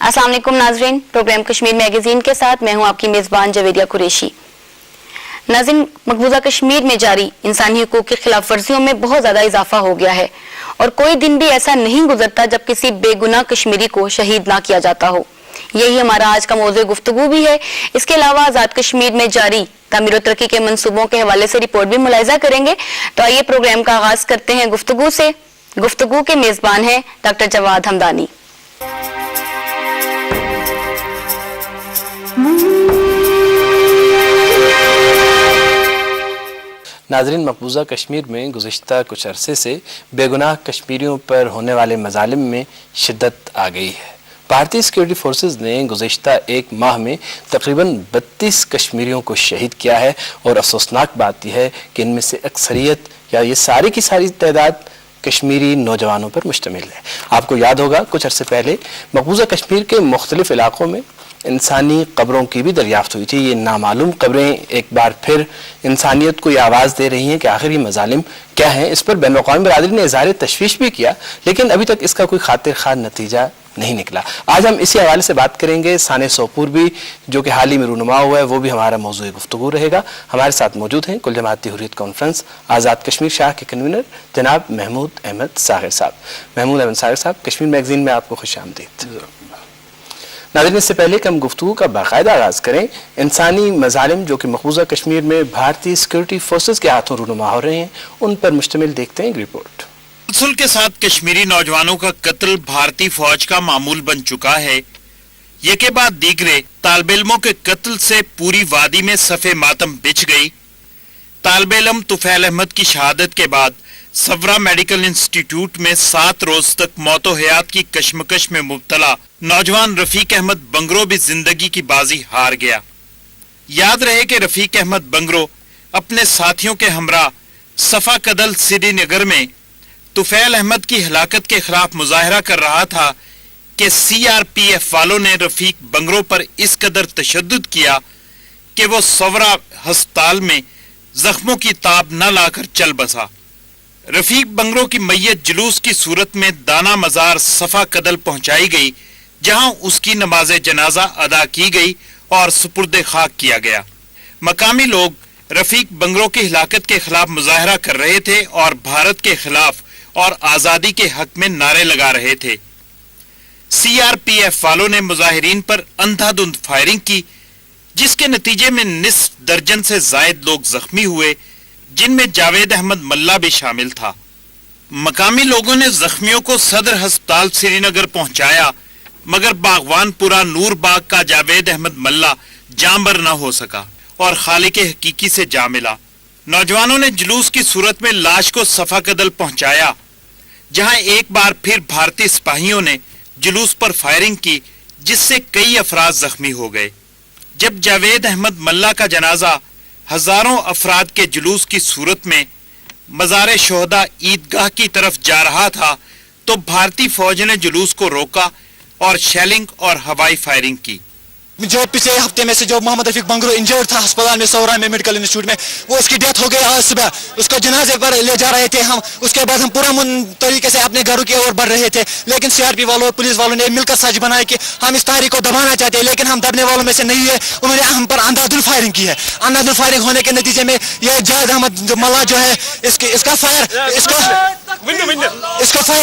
अस्सलाम वालेकुम नाजरीन, प्रोग्राम कश्मीर मैगजीन के साथ मैं हूं आपकी मेज़बान जवेदिया कुरैशी। नाज़रीन, मकबूजा कश्मीर में जारी इंसानी हुकूक की खिलाफ वर्जियों में बहुत ज़्यादा इजाफा हो गया है और कोई दिन भी ऐसा नहीं गुजरता जब किसी बेगुनाह कश्मीरी को शहीद ना किया जाता हो। यही हमारा आज का मौज़ू गुफ्तगू भी है। इसके अलावा आज़ाद कश्मीर में जारी तामीर और तरक्की के मंसूबों के हवाले से रिपोर्ट भी मुलाहिजा करेंगे। तो आइए प्रोग्राम का आगाज करते हैं गुफ्तगू से। गुफ्तगू के मेज़बान हैं डॉक्टर जवाद हमदानी। नाज़रीन, मकबूजा कश्मीर में गुज़िश्ता कुछ अरसे से बेगुनाह कश्मीरियों पर होने वाले मज़ालिम में शिद्दत आ गई है। भारतीय सिक्योरिटी फोर्सेस ने गुज़िश्ता एक माह में तकरीबन 32 कश्मीरियों को शहीद किया है और अफसोसनाक बात यह है कि इनमें से अक्सरियत या ये सारी की सारी तादाद कश्मीरी नौजवानों पर मुश्तमिल है। आपको याद होगा कुछ अरसे पहले मकबूजा कश्मीर के मुख्तलिफ इलाकों में इंसानी कब्रों की भी दरियाफ्त हुई थी। ये नामालूम कब्रें एक बार फिर इंसानियत को ये आवाज़ दे रही हैं कि आखिर ये मज़ालिम क्या हैं। इस पर बैन-उल-अक़वामी बरादरी ने इज़हार तशवीश भी किया, लेकिन अभी तक इसका कोई खातिर खा नतीजा नहीं निकला। आज हम इसी हवाले से बात करेंगे। साने सोपुर भी जो कि हाल ही में रूनुमा हुआ है, वो भी हमारा मौज़ूए गुफ्तगू रहेगा। हमारे साथ मौजूद हैं कुल जमाती हुर्रियत कॉन्फ्रेंस आज़ाद कश्मीर शाह के कन्वीनर जनाब महमूद अहमद साग़िर साहब। महमूद अहमद साग़िर साहब, कश्मीर मैगजीन में आपको खुशामदीद। नाज़रीन, इससे पहले कि हम गुफ्तगू का बाकायदा आगाज़ करें, इंसानी मज़ालिम जो कि मकबूजा कश्मीर में भारतीय सिक्योरिटी फोर्सेस के हाथों रूनुमा हो रहे हैं, उन पर मुश्तमिल देखते हैं एक रिपोर्ट। तसलसल के साथ कश्मीरी नौजवानों का कत्ल भारतीय फौज का मामूल बन चुका है। ये के बाद दीगरे तालिब इल्मों के कत्ल से पूरी वादी में सफ़े मातम बिछ गई। तालिब इल्म तुफैल अहमद की शहादत के बाद सवरा मेडिकल इंस्टीट्यूट में 7 रोज तक मौतो हयात की कश्मकश में मुब्तला नौजवान रफीक अहमद बंगरो भी जिंदगी की बाजी हार गया। याद रहे कि रफीक अहमद बंगरो अपने साथियों के हमरा सफा कदल श्रीनगर में तुफैल अहमद की हलाकत के खिलाफ मुजाहरा कर रहा था कि CRPF वालों ने रफीक बंगरो पर इस कदर तशद्दुद किया कि वो सवरा हस्पताल में जख्मों की ताब न लाकर चल बसा। रफीक बंगरो की मैयत जुलूस की सूरत में दाना मजार सफा कदल पहुंचाई गई, जहां उसकी नमाज जनाजा अदा की गई और सुपुर्द खाक किया गया। मकामी लोग रफीक बंगरो की हिलाकत के खिलाफ मुजाहरा कर रहे थे और भारत के खिलाफ और आजादी के हक में नारे लगा रहे थे। CRPF वालों ने मुजाहिरीन पर अंधाधुंध फायरिंग की, जिसके नतीजे में निस्फ दर्जन से जायद लोग जख्मी हुए, जिनमें जावेद अहमद मल्ला भी शामिल था। मकामी लोगों ने जख्मियों को सदर हस्पताल श्रीनगर पहुंचाया, मगर बागवानपुरा नूर बाग का जावेद अहमद मल्ला जांबर न हो सका और खालिक हकीकी से जा मिला। नौजवानों ने जुलूस की सूरत में लाश को सफा कदल पहुंचाया, जहां एक बार फिर भारतीय सिपाहियों ने जुलूस पर फायरिंग की, जिससे कई अफराद जख्मी हो गए। जब जावेद अहमद मल्ला का जनाजा हजारों अफराद के जुलूस की सूरत में मज़ार शोहदा ईदगाह की तरफ जा रहा था, तो भारतीय फौज ने जुलूस को रोका और शेलिंग और हवाई फायरिंग की। जो पिछले हफ्ते में से जो मोहम्मद रफीक बंगरो इंजर्ड था अस्पताल में सौरा में मेडिकल इंस्टीट्यूट में, वो उसकी डेथ हो गई आज सुबह। उसको जनाजे पर ले जा रहे थे हम। उसके बाद हम पूरा तरीके से अपने घरों की ओर बढ़ रहे थे, लेकिन CRP वालों पुलिस वालों ने मिलकर साजिश बनाई कि हम इस तारीख को दबाना चाहते हैं, लेकिन हम दबने वालों में से नहीं है। उन्होंने हम पर अंधाधुंध फायरिंग की है। अंधाधुंध फायरिंग होने के नतीजे में ये जावेद अहमद मल्ला जो है इसका फायर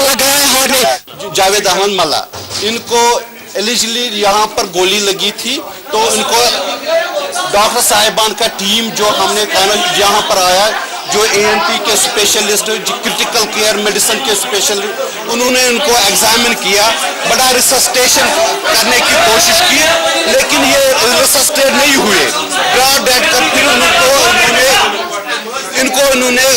लग गया है हार्ट में। जावेद अहमद मल्ला, इनको एलिजिबली यहाँ पर गोली लगी थी, तो इनको डॉक्टर साहिबान का टीम जो हमने यहाँ पर आया, जो ANP के स्पेशलिस्ट, क्रिटिकल केयर मेडिसिन के स्पेशलिस्ट, उन्होंने उनको एग्जामिन किया, बड़ा रिसस्टेशन करने की कोशिश की, लेकिन ये रिसस्टेट नहीं हुए। ब्रॉड डेड कर फिर उन्होंने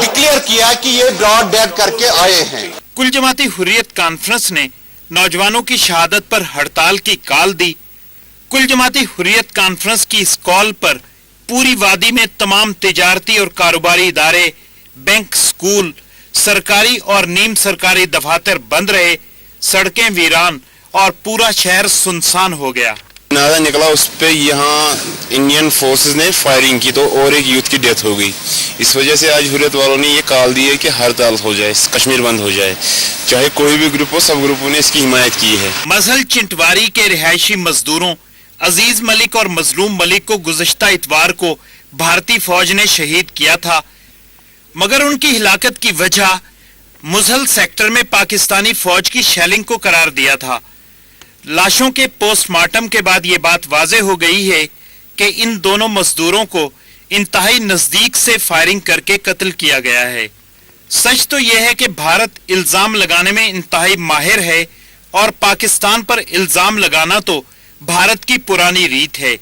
डिक्लेयर किया कि ये ब्रॉड डेड करके आए हैं। कुल जमाती हुर्रियत कॉन्फ्रेंस ने नौजवानों की शहादत पर हड़ताल की कॉल दी। कुल जमाती हुर्रियत कॉन्फ्रेंस की इस कॉल पर पूरी वादी में तमाम तिजारती और कारोबारी इदारे, बैंक, स्कूल, सरकारी और नीम सरकारी दफातर बंद रहे, सड़कें वीरान और पूरा शहर सुनसान हो गया। जनाजा निकला उस पे यहाँ इंडियन फोर्सेस ने फायरिंग की तो और एक यूथ की डेथ हो गई। इस वजह से आज हुर्रियत वालों ने ये कॉल दी है कि हड़ताल हो जाए, कश्मीर बंद हो जाए। चाहे कोई भी ग्रुप हो, सब ग्रुपों ने इसकी हिमायत की है। मजहल चिंटवारी के रिहायशी मजदूरों अजीज मलिक और मजलूम मलिक को गुज़श्ता इतवार को भारतीय फौज ने शहीद किया था, मगर उनकी हिलाकत की वजह मुजहल सेक्टर में पाकिस्तानी फौज की शेलिंग को करार दिया था। लाशों के पोस्टमार्टम के बाद ये बात वाज़ेह हो गई है कि इन दोनों मजदूरों को इंतहाई नजदीक से फायरिंग करके कत्ल किया गया है। सच तो यह है कि भारत इल्जाम लगाने में इंतहाई माहिर है और पाकिस्तान पर इल्जाम लगाना तो भारत की पुरानी रीत है,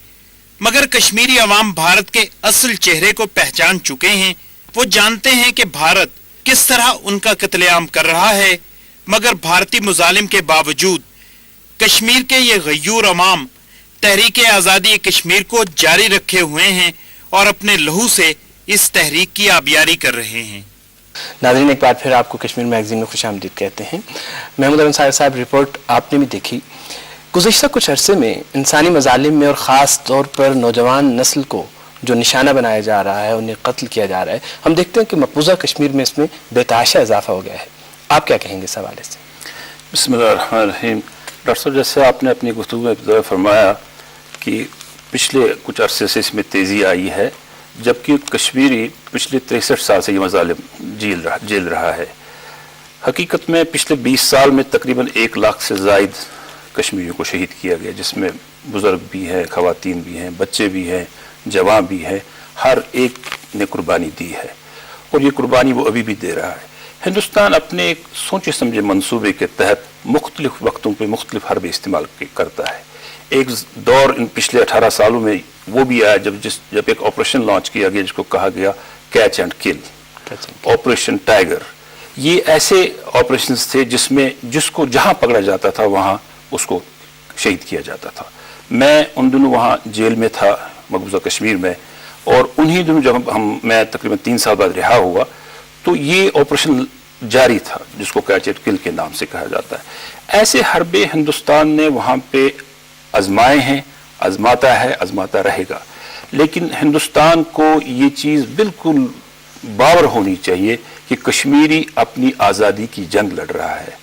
मगर कश्मीरी अवाम भारत के असल चेहरे को पहचान चुके हैं। वो जानते हैं कि भारत किस तरह उनका कत्लेआम कर रहा है, मगर भारतीय मुजालिम के बावजूद कश्मीर के ये गयूर अवाम तहरीक आज़ादी कश्मीर को जारी रखे हुए हैं और अपने लहू से इस तहरीक की आबियारी कर रहे हैं। नाज़रीन, एक बार फिर आपको कश्मीर मैगजीन में खुशामदीद कहते हैं। महमूद अंसारी साहब, रिपोर्ट आपने भी देखी। गुज़श्ता कुछ अरसे में इंसानी मज़ालिम में और ख़ास तौर पर नौजवान नस्ल को जो निशाना बनाया जा रहा है, उन्हें कत्ल किया जा रहा है, हम देखते हैं कि मकबूजा कश्मीर में इसमें बेतहाशा इजाफा हो गया है। आप क्या कहेंगे इस हवाले से? बिस्मिल्लाहिर्रहमानिर्रहीम। डॉक्टर साहब, जैसे आपने अपनी गुफ्तगू में फरमाया कि पिछले कुछ अरसे से इसमें तेज़ी आई है, जबकि कश्मीरी पिछले 63 साल से ये मज़ालिम झेल रहा है। हकीकत में पिछले 20 साल में तकरीबन 1 लाख से ज़ायद कश्मीरियों को शहीद किया गया, जिसमें बुज़ुर्ग भी हैं, ख़वातीन भी हैं, बच्चे भी हैं, जवान भी हैं। हर एक ने कुर्बानी दी है और ये कुर्बानी वो अभी भी दे रहा है। हिंदुस्तान अपने एक सोचे समझे मंसूबे के तहत मुख्तलिफ वक्तों पर मुख्तलिफ हरबे इस्तेमाल करता है। एक दौर इन पिछले 18 सालों में वो भी आया जब एक ऑपरेशन लॉन्च किया गया जिसको कहा गया catch and kill, operation tiger. ये ऐसे ऑपरेशंस थे जिसमें जिसको जहां पकड़ा जाता था वहां उसको शहीद किया जाता था। मैं उन दिनों वहां जेल में था, मकबूजा कश्मीर में, और उन्हीं दिनों जब मैं तकरीबन 3 साल बाद रिहा हुआ तो ये ऑपरेशन जारी था जिसको कैच एंड किल के नाम से कहा जाता है। ऐसे हरबे हिंदुस्तान ने वहां पे आजमाए हैं, आजमाता है, आजमाता रहेगा। लेकिन हिंदुस्तान को ये चीज़ बिल्कुल बावर होनी चाहिए कि कश्मीरी अपनी आज़ादी की जंग लड़ रहा है।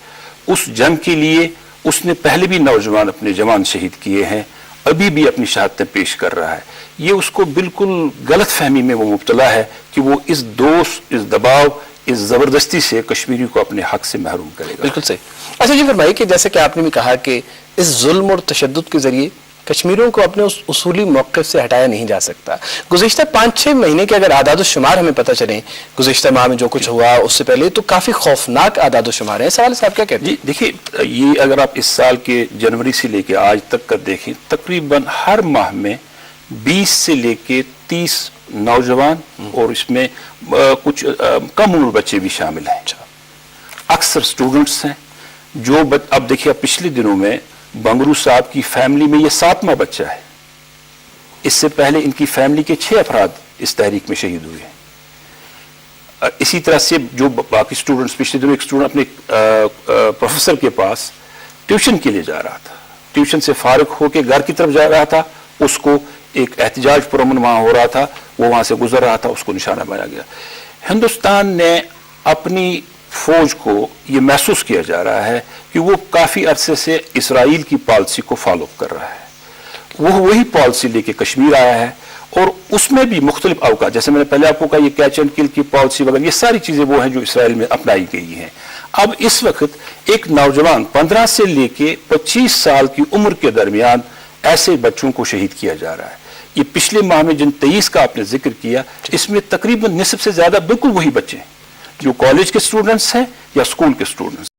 उस जंग के लिए उसने पहले भी नौजवान अपने जवान शहीद किए हैं, अभी भी अपनी शहादतें पेश कर रहा है। ये उसको बिल्कुल गलत फहमी में वो मुब्तला है कि वो इस दोष, इस दबाव, इस ज़बरदस्ती से कश्मीरी को अपने हक से महरूम करेगा। बिल्कुल सही। अच्छा जी, फरमाइए कि जैसे कि आपने भी कहा कि इस जुल्म और तशद्दुद के जरिए कश्मीरियों को अपने उस उसूली मौक़िफ़ से हटाया नहीं जा सकता। गुज़िश्ता 5-6 महीने के अगर आदाद-ओ-शुमार हमें पता चले, गुज़िश्ता माह में जो कुछ हुआ उससे पहले, तो काफ़ी खौफनाक आदाद-ओ-शुमार है। इस सवाल से आप क्या कहते हैं? जी देखिए, ये अगर आप इस साल के जनवरी से लेके आज तक का देखें, तकरीबन हर माह में 20 से लेके 30 नौजवान और इसमें कुछ कम उम्र बच्चे भी शामिल हैं। अक्सर स्टूडेंट्स हैं जो अब देखिए, पिछले दिनों में बंगरू साहब की फैमिली में ये 7वां बच्चा है। इससे पहले इनकी फैमिली के 6 अफराद इस तहरीक में शहीद हुए हैं। इसी तरह से जो बाकी स्टूडेंट्स, पिछले दिनों एक स्टूडेंट अपने प्रोफेसर के पास ट्यूशन के लिए जा रहा था, ट्यूशन से फारिग होकर घर की तरफ जा रहा था, उसको एक एहतजाज पुरअमन वहां हो रहा था, वो वहां से गुजर रहा था, उसको निशाना बनाया गया। हिंदुस्तान ने अपनी फौज को ये महसूस किया जा रहा है कि वो काफ़ी अरसे से इसराइल की पॉलिसी को फॉलो कर रहा है। वो वही पॉलिसी लेके कश्मीर आया है और उसमें भी मुख्तलिफ अवकाश, जैसे मैंने पहले आपको कहा, ये कैच एंड किल की पॉलिसी वगैरह, ये सारी चीज़ें वो हैं जो इसराइल में अपनाई गई हैं। अब इस वक्त एक नौजवान 15 से लेके 25 साल की उम्र के दरमियान ऐसे बच्चों को शहीद किया जा रहा है। ये पिछले माह में जिन 23 का आपने जिक्र किया, इसमें तकरीबन निस्फ से ज़्यादा बिल्कुल वही बच्चे हैं जो कॉलेज के स्टूडेंट्स हैं या स्कूल के स्टूडेंट्स